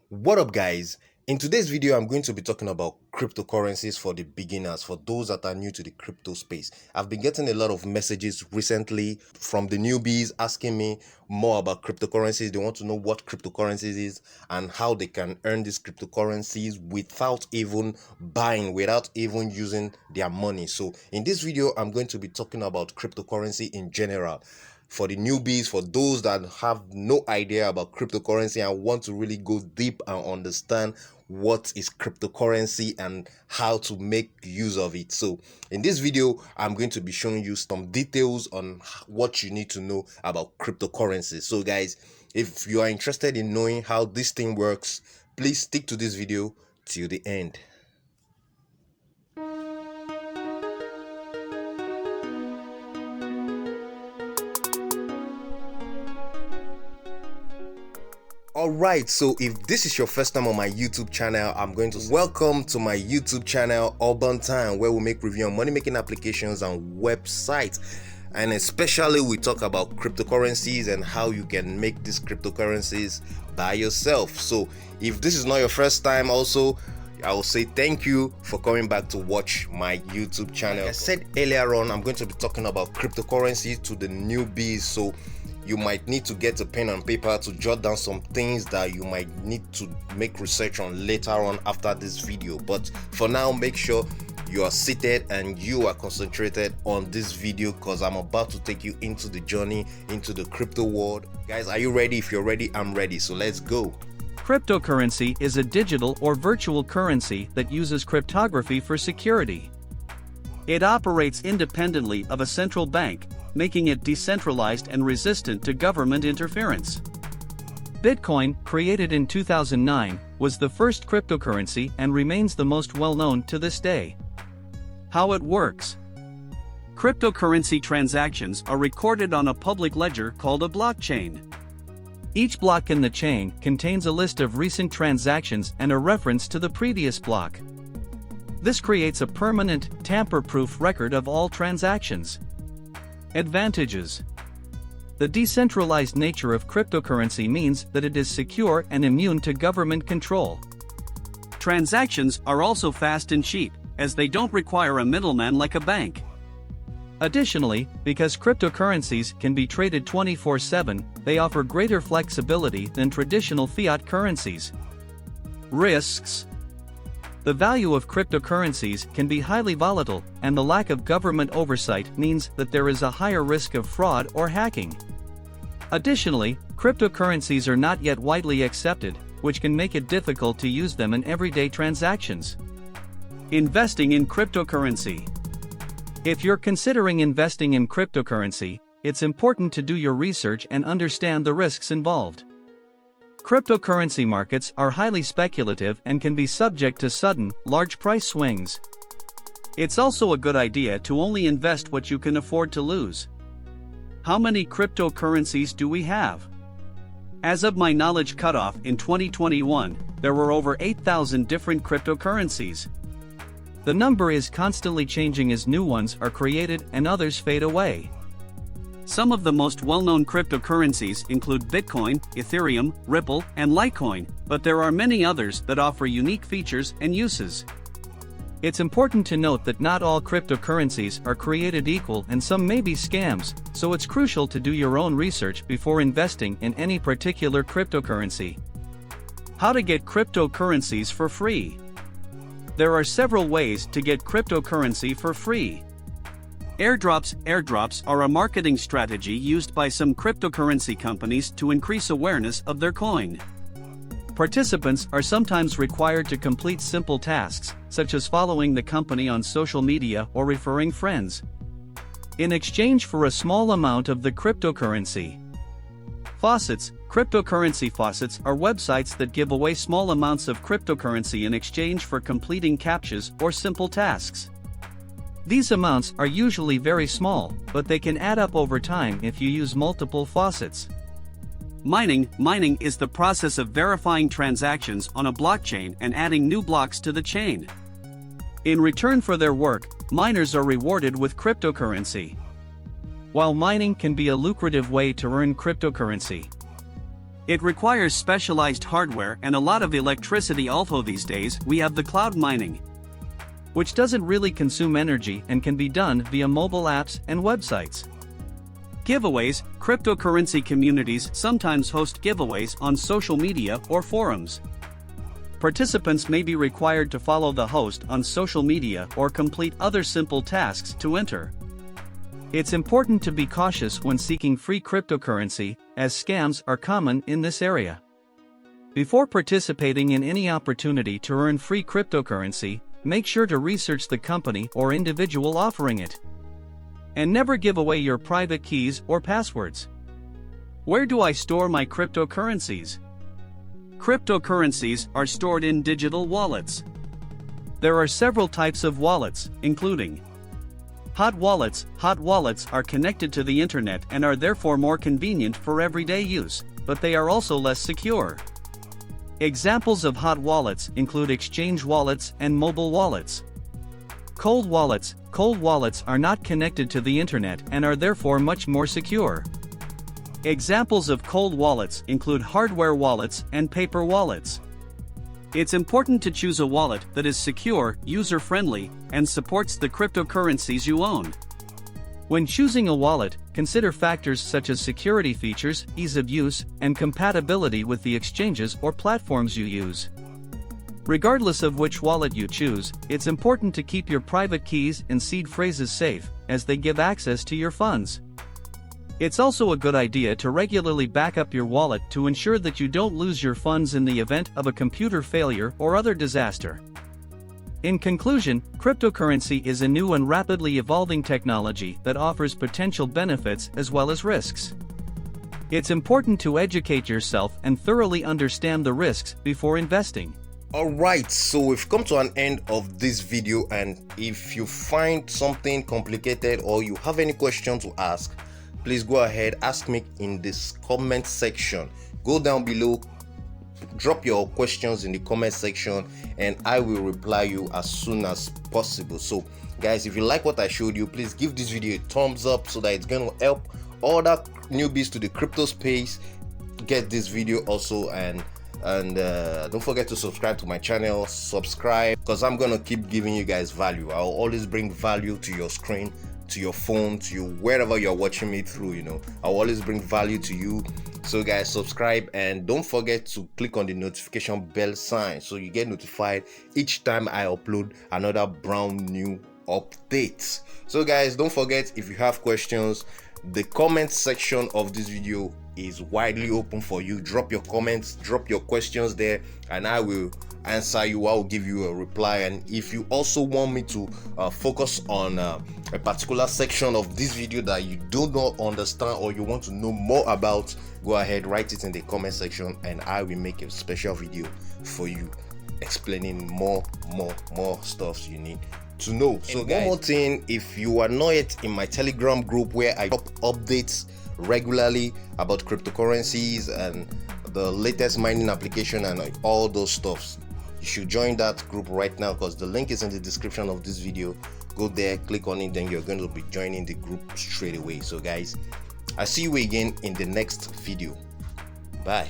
What up, guys? In today's video, I'm going to be talking about cryptocurrencies for the beginners, for those that are new to the crypto space. I've been getting a lot of messages recently from the newbies asking me more about cryptocurrencies. They want to know what cryptocurrencies is and how they can earn these cryptocurrencies without even buying, without even using their money. So in this video, I'm going to be talking about cryptocurrency in general. For the newbies, for those that have no idea about cryptocurrency and want to really go deep and understand what is cryptocurrency and how to make use of it. So in this video, I'm going to be showing you some details on what you need to know about cryptocurrency. So guys, if you are interested in knowing how this thing works, please stick to this video till the end. Alright, so if this is your first time on my YouTube channel, I'm going to welcome to my YouTube channel, Urban Time, where we make review on money making applications and websites. And especially we talk about cryptocurrencies and how you can make these cryptocurrencies by yourself. So if this is not your first time, also I will say thank you for coming back to watch my YouTube channel. Like I said earlier on, I'm going to be talking about cryptocurrencies to the newbies. So you might need to get a pen and paper to jot down some things that you might need to make research on later on after this video. But for now, make sure you are seated and you are concentrated on this video, because I'm about to take you into the journey into the crypto world. Guys, are you ready? If you're ready, I'm ready. So let's go. Cryptocurrency is a digital or virtual currency that uses cryptography for security. It operates independently of a central bank, making it decentralized and resistant to government interference. Bitcoin, created in 2009, was the first cryptocurrency and remains the most well-known to this day. How it works. Cryptocurrency transactions are recorded on a public ledger called a blockchain. Each block in the chain contains a list of recent transactions and a reference to the previous block. This creates a permanent, tamper-proof record of all transactions. Advantages. The decentralized nature of cryptocurrency means that it is secure and immune to government control. Transactions are also fast and cheap, as they don't require a middleman like a bank. Additionally, because cryptocurrencies can be traded 24/7, they offer greater flexibility than traditional fiat currencies. Risks. The value of cryptocurrencies can be highly volatile, and the lack of government oversight means that there is a higher risk of fraud or hacking. Additionally, cryptocurrencies are not yet widely accepted, which can make it difficult to use them in everyday transactions. Investing in cryptocurrency. If you're considering investing in cryptocurrency, it's important to do your research and understand the risks involved. Cryptocurrency markets are highly speculative and can be subject to sudden, large price swings. It's also a good idea to only invest what you can afford to lose. How many cryptocurrencies do we have? As of my knowledge cutoff in 2021, there were over 8,000 different cryptocurrencies. The number is constantly changing as new ones are created and others fade away. Some of the most well-known cryptocurrencies include Bitcoin, Ethereum, Ripple, and Litecoin, but there are many others that offer unique features and uses. It's important to note that not all cryptocurrencies are created equal and some may be scams, so it's crucial to do your own research before investing in any particular cryptocurrency. How to get cryptocurrencies for free. There are several ways to get cryptocurrency for free. Airdrops are a marketing strategy used by some cryptocurrency companies to increase awareness of their coin. Participants are sometimes required to complete simple tasks, such as following the company on social media or referring friends, in exchange for a small amount of the cryptocurrency. Faucets. Cryptocurrency faucets are websites that give away small amounts of cryptocurrency in exchange for completing captchas or simple tasks. These amounts are usually very small, but they can add up over time if you use multiple faucets. Mining is the process of verifying transactions on a blockchain and adding new blocks to the chain. In return for their work, miners are rewarded with cryptocurrency. While mining can be a lucrative way to earn cryptocurrency, It requires specialized hardware and a lot of electricity. Although these days we have the cloud mining, which doesn't really consume energy and can be done via mobile apps and websites. Giveaways. Cryptocurrency communities sometimes host giveaways on social media or forums. Participants may be required to follow the host on social media or complete other simple tasks to enter. It's important to be cautious when seeking free cryptocurrency, as scams are common in this area. Before participating in any opportunity to earn free cryptocurrency, make sure to research the company or individual offering it. And never give away your private keys or passwords. Where do I store my cryptocurrencies? Cryptocurrencies are stored in digital wallets. There are several types of wallets, including hot wallets. Hot wallets are connected to the internet and are therefore more convenient for everyday use, but they are also less secure. Examples of hot wallets include exchange wallets and mobile wallets. Cold wallets. Cold wallets are not connected to the internet and are therefore much more secure. Examples of cold wallets include hardware wallets and paper wallets. It's important to choose a wallet that is secure, user-friendly, and supports the cryptocurrencies you own. When choosing a wallet, consider factors such as security features, ease of use, and compatibility with the exchanges or platforms you use. Regardless of which wallet you choose, it's important to keep your private keys and seed phrases safe, as they give access to your funds. It's also a good idea to regularly back up your wallet to ensure that you don't lose your funds in the event of a computer failure or other disaster. In conclusion, cryptocurrency is a new and rapidly evolving technology that offers potential benefits as well as risks. It's important to educate yourself and thoroughly understand the risks before investing. Alright, so we've come to an end of this video, and if you find something complicated or you have any question to ask, please go ahead, ask me in this comment section. Go down below, drop your questions in the comment section, and I will reply you as soon as possible. So guys, if you like what I showed you, please give this video a thumbs up so that it's going to help other newbies to the crypto space get this video also. And don't forget to subscribe to my channel. Subscribe, because I'm gonna keep giving you guys value. I'll always bring value to your screen, to your phone, to you, wherever you're watching me through. I'll always bring value to you. So guys, subscribe, and don't forget to click on the notification bell sign so you get notified each time I upload another brand new update. So guys, don't forget, if you have questions, the comment section of this video is widely open for you. Drop your comments, drop your questions there, and I will answer you. I will give you a reply. And if you also want me to focus on a particular section of this video that you do not understand or you want to know more about, go ahead, write it in the comment section, and I will make a special video for you explaining more stuff you need to know. So guys, one more thing, if you are not yet in my Telegram group where I drop updates regularly about cryptocurrencies and the latest mining application and all those stuffs, you should join that group right now, because the link is in the description of this video. Go there, click on it, then you're going to be joining the group straight away. So guys, I'll see you again in the next video. Bye.